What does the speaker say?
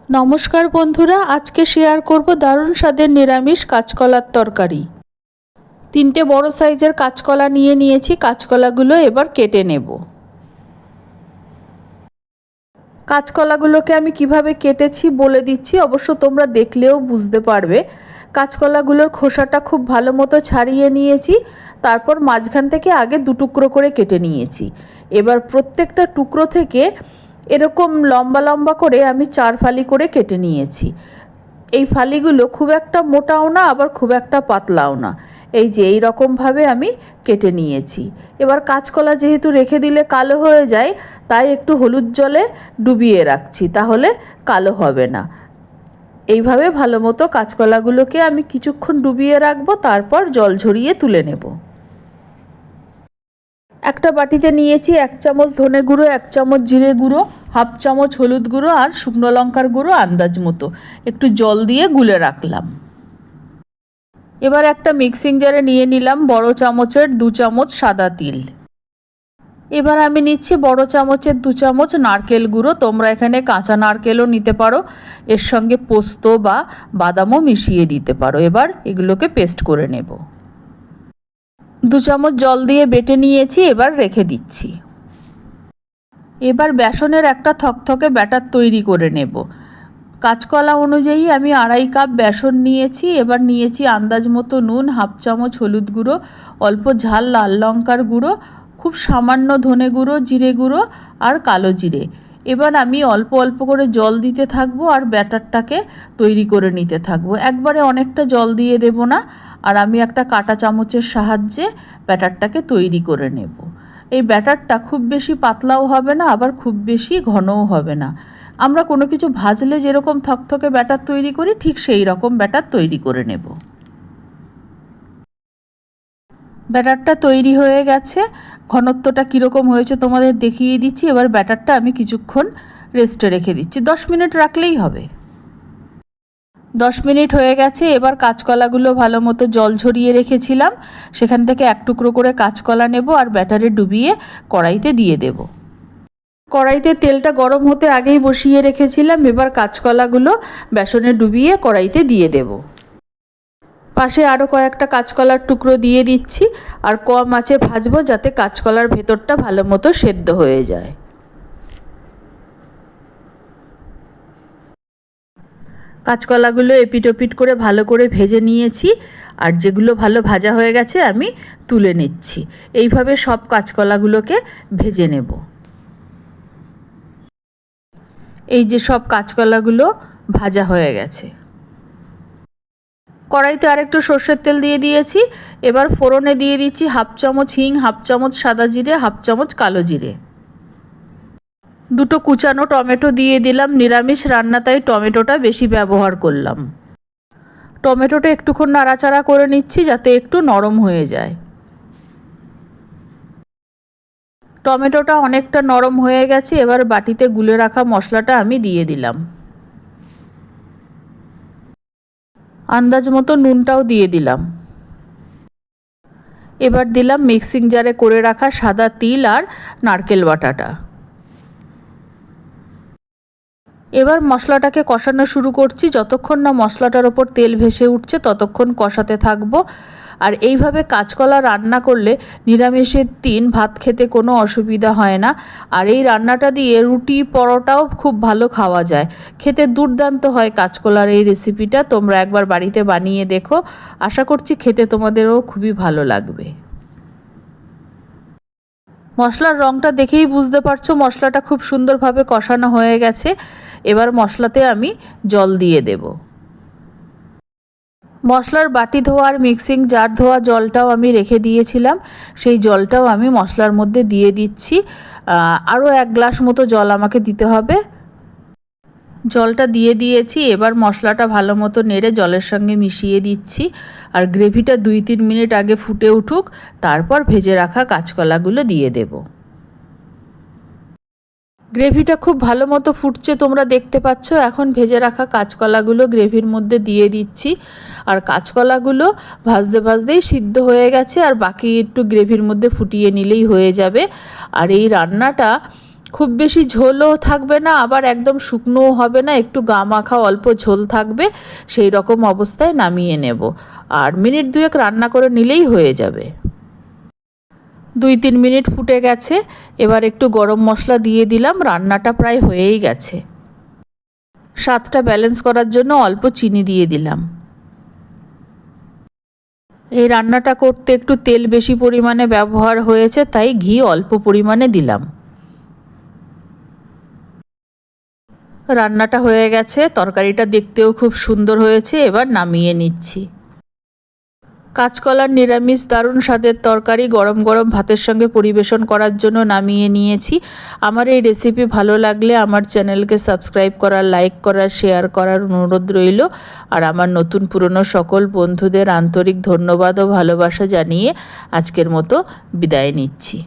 নমস্কার বন্ধুরা, আজকে শেয়ার করব দারুণ স্বাদের নিরামিষ কাঁচকলার তরকারি। 3টে বড় সাইজের কাঁচকলা নিয়েছি। কাঁচকলাগুলো এবার কেটে নেব। কাঁচকলাগুলোকে আমি কিভাবে কেটেছি বলে দিচ্ছি, অবশ্য তোমরা দেখলেও বুঝতে পারবে। কাঁচকলাগুলোর খোসাটা খুব ভালো মতো ছাড়িয়ে নিয়েছি, তারপর মাঝখান থেকে আগে 2 টুকরো করে কেটে নিয়েছি। এবার প্রত্যেকটা টুকরো থেকে এরকম লম্বা লম্বা করে আমি 4 ফালি করে কেটে নিয়েছি। এই ফালিগুলো খুব একটা মোটাও না, আবার খুব একটা পাতলাও না। এই যে এই রকমভাবে আমি কেটে নিয়েছি। এবার কাঁচকলা যেহেতু রেখে দিলে কালো হয়ে যায়, তাই একটু হলুদ জলে ডুবিয়ে রাখছি, তাহলে কালো হবে না। এইভাবে ভালো মতো কাঁচকলাগুলোকে আমি কিছুক্ষণ ডুবিয়ে রাখবো, তারপর জল ঝরিয়ে তুলে নেব। একটা বাটিতে নিয়েছি 1 চামচ ধনে গুঁড়ো, 1 চামচ জিরে গুঁড়ো, হাফ চামচ হলুদ গুঁড়ো আর শুকনো লঙ্কার গুঁড়ো আন্দাজ মতো। একটু জল দিয়ে গুলে রাখলাম। এবার একটা মিক্সিং জারে নিয়ে নিলাম বড় চামচের 2 চামচ সাদা তিল। এবার আমি নিচ্ছি বড় চামচের 2 চামচ নারকেল গুঁড়ো। তোমরা এখানে কাঁচা নারকেলও নিতে পারো, এর সঙ্গে পোস্ত বা বাদামও মিশিয়ে দিতে পারো। এবার এগুলোকে পেস্ট করে নেব। 2 চামচ জল দিয়ে বেটে নিয়েছি, এবার রেখে দিচ্ছি। এবার বেসনের একটা থকথকে ব্যাটার তৈরি করে নেব। কাঁচকলা অনুযায়ী আমি 2.5 কাপ বেসন নিয়েছি। এবার নিয়েছি আন্দাজ মতো নুন, হাফ চামচ হলুদ গুঁড়ো, অল্প ঝাল লাল লঙ্কার গুঁড়ো, খুব সামান্য ধনে গুঁড়ো, জিরে গুঁড়ো আর কালো জিরে। এবার আমি অল্প অল্প করে জল দিতে থাকবো আর ব্যাটারটাকে তৈরি করে নিতে থাকবো। একবারে অনেকটা জল দিয়ে দেব না, আর আমি একটা কাঁটা চামচের সাহায্যে ব্যাটারটাকে তৈরি করে নেব। এই ব্যাটারটা খুব বেশি পাতলাও হবে না, আবার খুব বেশি ঘনও হবে না। আমরা কোনো কিছু ভাজলে যেরকম থকথকে ব্যাটার তৈরি করি, ঠিক সেই রকম ব্যাটার তৈরি করে নেব। ব্যাটারটা তৈরি হয়ে গেছে। ঘনত্বটা কীরকম হয়েছে তোমাদের দেখিয়ে দিচ্ছি। এবার ব্যাটারটা আমি কিছুক্ষণ রেস্টে রেখে দিচ্ছি, 10 মিনিট রাখলেই হবে। 10 মিনিট হয়ে গেছে। এবার কাঁচকলাগুলো ভালো মতো জল ঝরিয়ে রেখেছিলাম, সেখান থেকে 1 টুকরো করে কাঁচকলা নেব আর ব্যাটারে ডুবিয়ে কড়াইতে দিয়ে দেব। কড়াইতে তেলটা গরম হতে আগেই বসিয়ে রেখেছিলাম। এবার কাঁচকলাগুলো বেসনে ডুবিয়ে কড়াইতে দিয়ে দেব। পাশে আরও কয়েকটা কাঁচকলার টুকরো দিয়ে দিচ্ছি, আর কম আঁচে ভাজবো যাতে কাঁচকলার ভেতরটা ভালো মতো সেদ্ধ হয়ে যায়। কাঁচকলাগুলো এপিট ওপিট করে ভালো করে ভেজে নিয়েছি, আর যেগুলো ভালো ভাজা হয়ে গেছে আমি তুলে নিচ্ছি। এইভাবে সব কাঁচকলাগুলোকে ভেজে নেব। এই যে সব কাঁচকলাগুলো ভাজা হয়ে গেছে। কড়াইতে আরেকটু সর্ষের তেল দিয়ে দিয়েছি। এবার ফোড়নে দিয়ে দিচ্ছি হাফ চামচ হিং, হাফ চামচ সাদা জিরে, হাফ চামচ কালো জিরে। 2টো কুচানো টমেটো দিয়ে দিলাম। নিরামিষ রান্না তাই টমেটোটা বেশি ব্যবহার করলাম। টমেটোটা একটুক্ষণ নাড়াচাড়া করে নিচ্ছি যাতে একটু নরম হয়ে যায়। টমেটোটা অনেকটা নরম হয়ে গেছে। এবার বাটিতে গুলে রাখা মশলাটা আমি দিয়ে দিলাম। আন্দাজ মতো নুনটাও দিয়ে দিলাম। এবার দিলাম মিক্সিং জারে করে রাখা সাদা তিল আর নারকেল বাটাটা। এবার মশলাটাকে কষানো শুরু করছি। যতক্ষণ না মশলাটার ওপর তেল ভেসে উঠছে ততক্ষণ কষাতে থাকবো। আর এইভাবে কাঁচকলা রান্না করলে নিরামিষের দিন ভাত খেতে কোনো অসুবিধা হয় না। আর এই রান্নাটা দিয়ে রুটি পরোটাও খুব ভালো খাওয়া যায়। খেতে দুর্দান্ত হয় কাঁচকলার এই রেসিপিটা। তোমরা একবার বাড়িতে বানিয়ে দেখো, আশা করছি খেতে তোমাদেরও খুবই ভালো লাগবে। মশলার রঙটা দেখেই বুঝতে পারছো মশলাটা খুব সুন্দরভাবে কষানো হয়ে গেছে। এবার মশলাতে আমি জল দিয়ে দেব। মশলার বাটি ধোয়া আর মিক্সিং জার ধোয়া জলটাও আমি রেখে দিয়েছিলাম, সেই জলটাও আমি মশলার মধ্যে দিয়ে দিচ্ছি। আরও 1 গ্লাস মতো জল আমাকে দিতে হবে। জলটা দিয়ে দিয়েছি। এবার মশলাটা ভালো মতো নেড়ে জলের সঙ্গে মিশিয়ে দিচ্ছি। আর গ্রেভিটা 2-3 মিনিট আগে ফুটে উঠুক, তারপর ভেজে রাখা কাঁচকলাগুলো দিয়ে দেব। গ্রেভিটা খুব ভালো মতো ফুটছে, তোমরা দেখতে পাচ্ছ। এখন ভেজে রাখা কাঁচকলাগুলো গ্রেভির মধ্যে দিয়ে দিচ্ছি। আর কাঁচকলাগুলো ভাজতে ভাজতেই সিদ্ধ হয়ে গেছে, আর বাকি একটু গ্রেভির মধ্যে ফুটিয়ে নিলেই হয়ে যাবে। আর এই রান্নাটা খুব বেশি ঝোলও থাকবে না, আবার একদম শুকনোও হবে না, একটু গা মাখা অল্প ঝোল থাকবে, সেই রকম অবস্থায় নামিয়ে নেব। আর মিনিট দুয়েক রান্না করে নিলেই হয়ে যাবে। 2-3 মিনিট ফুটে গেছে, এবার একটু গরম মশলা দিয়ে দিলাম, রান্নাটা প্রায় হয়েই গেছে। স্বাদটা ব্যালেন্স করার জন্য অল্প চিনি দিয়ে দিলাম। এই রান্নাটা করতে একটু তেল বেশি পরিমাণে ব্যবহার হয়েছে, তাই ঘি অল্প পরিমাণে দিলাম। রান্নাটা হয়ে গেছে, তরকারিটা দেখতেও খুব সুন্দর হয়েছে, এবার নামিয়ে নিচ্ছি। কাঁচকলার নিরামিষ দারুণ স্বাদের তরকারি গরম গরম ভাতের সঙ্গে পরিবেশন করার জন্য নামিয়ে নিয়েছি। আমার এই রেসিপি ভালো লাগলে আমার চ্যানেলকে সাবস্ক্রাইব করার, লাইক করার, শেয়ার করার অনুরোধ রইল। আর আমার নতুন পুরনো সকল বন্ধুদের আন্তরিক ধন্যবাদ ও ভালোবাসা জানিয়ে আজকের মতো বিদায় নিচ্ছি।